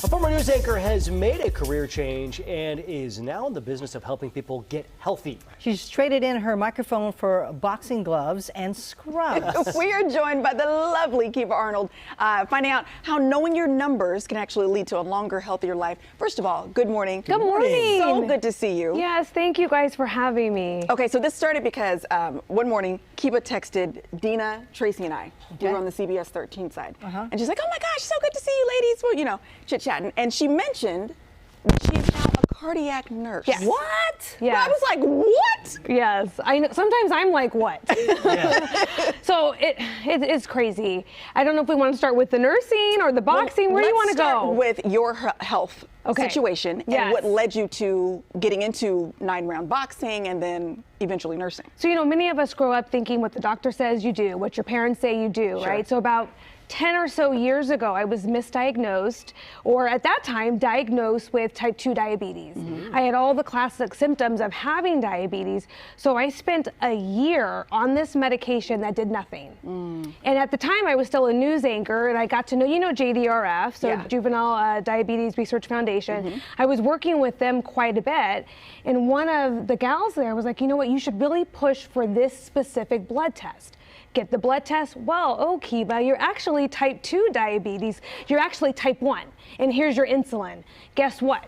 A former news anchor has made a career change and is now in the business of helping people get healthy. She's traded in her microphone for boxing gloves and scrubs. We are joined by the lovely Kiva Arnold, finding out how knowing your numbers can actually lead to a longer, healthier life. First of all, good morning. Good morning. So good to see you. Yes, thank you guys for having me. Okay, so this started because one morning, Kiva texted Dina, Tracy, and I. We were on the CBS 13 side. And she's like, oh my gosh, so good to see you ladies. Well, you know, chit-chatting. And she mentioned she's now a cardiac nurse. Yes. What? Yes. I was like, what? Yes, I know. Sometimes I'm like, what? So it's crazy. I don't know if we want to start with the nursing or the boxing. Where do you want to go? Let's start with your health situation and Yes. what led you to getting into 9-round boxing and then eventually nursing. So, you know, many of us grow up thinking what the doctor says you do, what your parents say you do, Sure. right? So about 10 or so years ago, I was misdiagnosed, or at that time, diagnosed with type 2 diabetes. I had all the classic symptoms of having diabetes, so I spent a year on this medication that did nothing. And at the time, I was still a news anchor, and I got to know, you know, JDRF, so Yeah. Juvenile Diabetes Research Foundation. I was working with them quite a bit, and one of the gals there was like, you know what, you should really push for this specific blood test. Get the blood test. Well, oh, Kiva, you're actually type 2 diabetes. You're actually type 1. And here's your insulin. Guess what?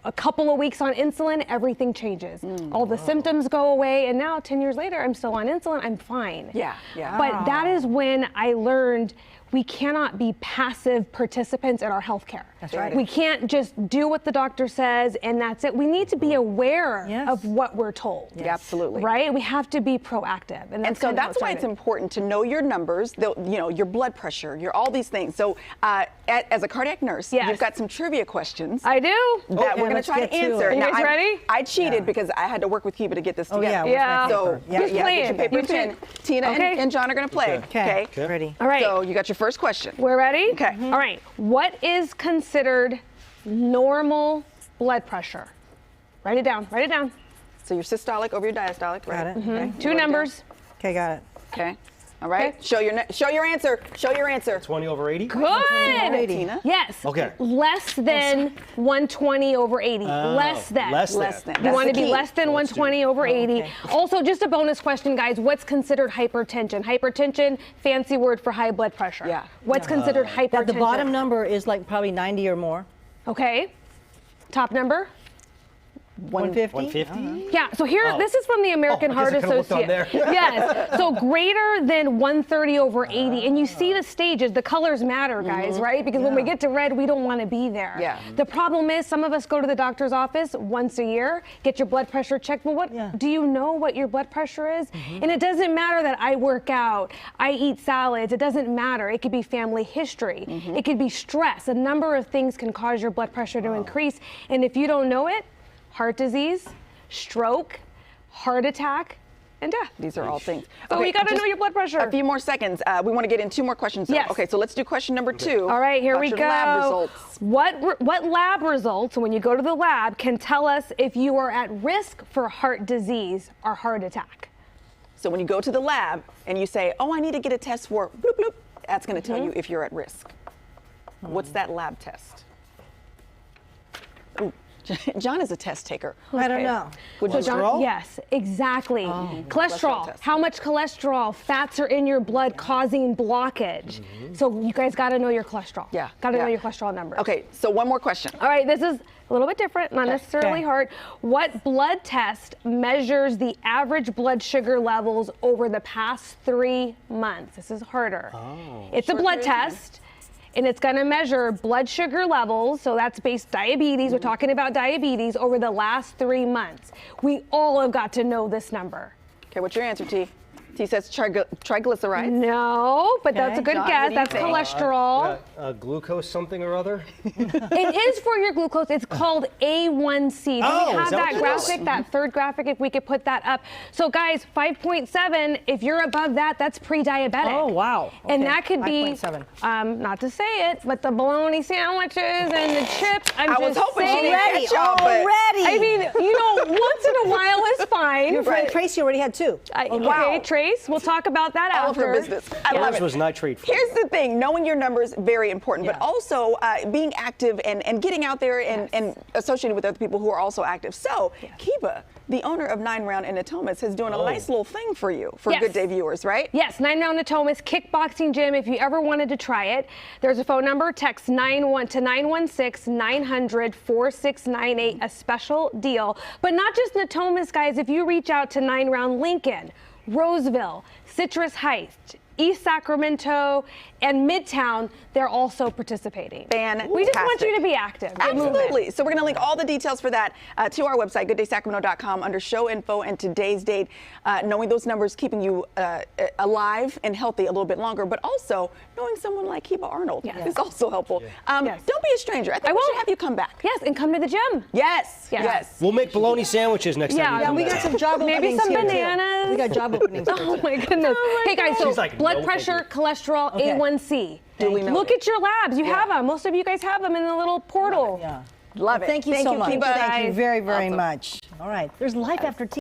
A couple of weeks on insulin, everything changes. All the symptoms go away. And now 10 years later, I'm still on insulin. I'm fine. Yeah, yeah. But that is when I learned we cannot be passive participants in our healthcare. That's right. We can't just do what the doctor says and that's it. We need to be aware Yes. of what we're told. Yeah, absolutely. Right? We have to be proactive. And that's so kind of that's how why it it's started. important to know your numbers, you know, your blood pressure, your all these things. So as a cardiac nurse, Yes. you've got some trivia questions I do. that we're going to let's try get to to answer. it. You guys ready? I cheated because I had to work with Kiva to get this Oh, together. yeah. where's Yeah. my So paper? yeah, Who's get playing? your paper You and pen. two. Tina Okay. and John are going to play. Okay. Ready. All right. So you got your first question. We're ready? Okay. All right. What is considered normal blood pressure? Write it down. Write it down. So your systolic over your diastolic. Got right? it. Okay. Two numbers. Okay, got it. Okay. All right. Okay. Show your answer. Show your answer. 20 over 80? Good. Tina. Yes. Okay. Less than 120 over 80. Less than. Less Less than. than. You That's want to the be key. less than 120 over 80. okay. Also, just a bonus question, guys. What's considered hypertension? Hypertension, fancy word for high blood pressure. Yeah. What's considered hypertension? That the bottom number is like probably 90 or more. Okay. Top number? 150? 150? Yeah, so here, this is from the American Oh, I guess Heart I could've looked on Association. there. Yes, so greater than 130 over 80. And you see the stages, the colors matter, guys, right? Because when we get to red, we don't want to be there. Yeah. The problem is some of us go to the doctor's office once a year, get your blood pressure checked. Well, do you know what your blood pressure is? And it doesn't matter that I work out, I eat salads. It doesn't matter. It could be family history. It could be stress. A number of things can cause your blood pressure to increase. And if you don't know it, heart disease, stroke, heart attack, and death. These are all things. So you got to just know your blood pressure. A few more seconds. We want to get in 2 more questions. though. Yes. Okay, so let's do question number 2. All right, here about we your go. Lab results. What lab results, when you go to the lab, can tell us if you are at risk for heart disease or heart attack? So when you go to the lab and you say, oh, I need to get a test for bloop, bloop, that's going to tell you if you're at risk. What's that lab test? Ooh, John is a test taker. I don't Okay. know. Would you Cholesterol? Yes, exactly. Cholesterol Cholesterol. test. How much cholesterol, fats are in your blood causing blockage? So you guys got to know your cholesterol. Yeah. Got to yeah. know your cholesterol numbers. Okay, so one more question. All right, this is a little bit different, not necessarily Okay. hard. What blood test measures the average blood sugar levels over the past 3 months? This is harder. It's a blood test, and it's going to measure blood sugar levels. So that's based diabetes. We're talking about diabetes over the last 3 months. We all have got to know this number. Okay, what's your answer, T? T says triglycerides. No, but that's a Okay. good John, guess. what do you That's think? cholesterol. Glucose something or other? It is for your glucose. It's called A1C. Do Oh, we is have that what that it is? graphic, that third graphic, if we could put that up? So guys, 5.7, if you're above that, that's pre-diabetic. Oh, wow. And Okay, that could be, 5.7. not to say it, but the bologna sandwiches and the chips. I'm I just was hoping she saying. didn't catch y'all, but I mean, you know, once in a while is fine. Your friend Right. Tracy already had 2. Okay, Tracy. trace. We'll talk about that All of after. her business. I love Yours it. was nitrate free. Here's the thing, knowing your numbers, very important, but Yeah. also being active and getting out there and associating with other people who are also active. So, Kiba, the owner of 9 Round in Natomas, is doing a nice little thing for you, for Yes. Good Day viewers, right? Yes, 9 Round Natomas Kickboxing Gym. If you ever wanted to try it, there's a phone number. Text 916-900-4698. A special deal. But not just Natomas, guys. If you reach out to 9 Round Lincoln, Roseville, Citrus Heights, East Sacramento, and Midtown, they're also participating. Fantastic. We just want you to be active. Get moving. Absolutely. So we're going to link all the details for that to our website, gooddaysacramento.com, under show info and today's date. Knowing those numbers, keeping you alive and healthy a little bit longer, but also knowing someone like Kiba Arnold is also helpful. Yes. Don't be a stranger. I think we won't. should have you come back. Yes, and come to the gym. Yes. Yes. Yes. We'll make bologna sandwiches next time you Yeah, come We back. got some job Maybe openings some here, too. bananas. We got job openings here, Oh too. my goodness. Hey guys, so She's like, blood no, pressure, thank cholesterol, Okay. A1C. Duly Look noted. at your labs. You have them. Most of you guys have them in the little portal. Yeah. Love it. Thank you so much. Kiba. Thank you very, very Awesome. much. All right. There's life after tea.